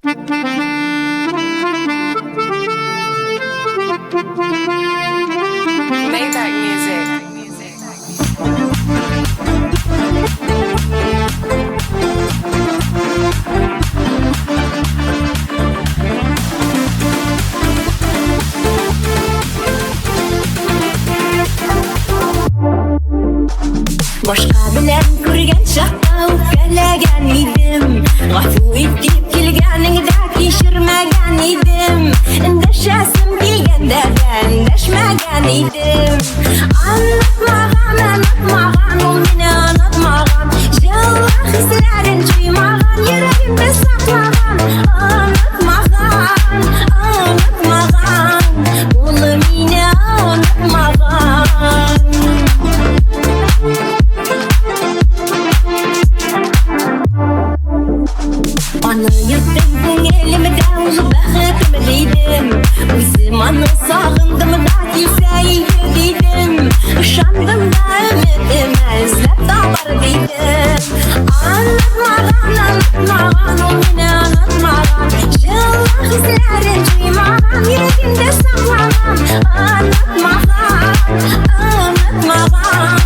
Maybach music. Boshqa bilan ko'rgan chaqda ukkalagan edim. G'afu etib kelganingda kechirmagan edim. Indashasim kelganda yondashmagan edim. Unutmagan u meni unutmagan. Jilva hislarin tuymagan, yuragimda saqlagan. Unutmagan u meni unutmagan. Ana yurtdim elimde olup baxtım deydim. O'zim ana sog'indim da kelsaydi deydim. Ishondim da umidim izlab tobar deydim. Unutmagan u meni unutmagan. Jilva hislarin tuymagan, yuragimda saqlagan. Unutmagan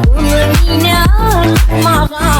u meni unutmagan.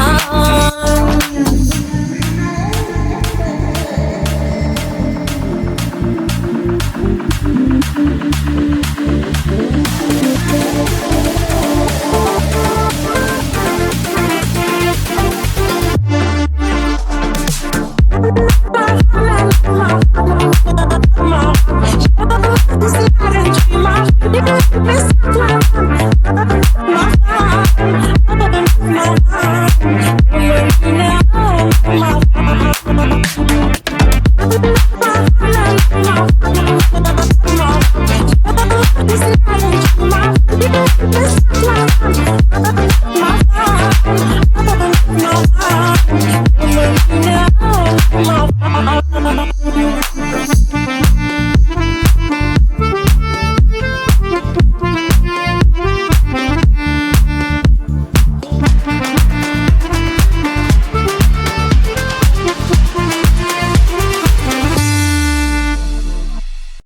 This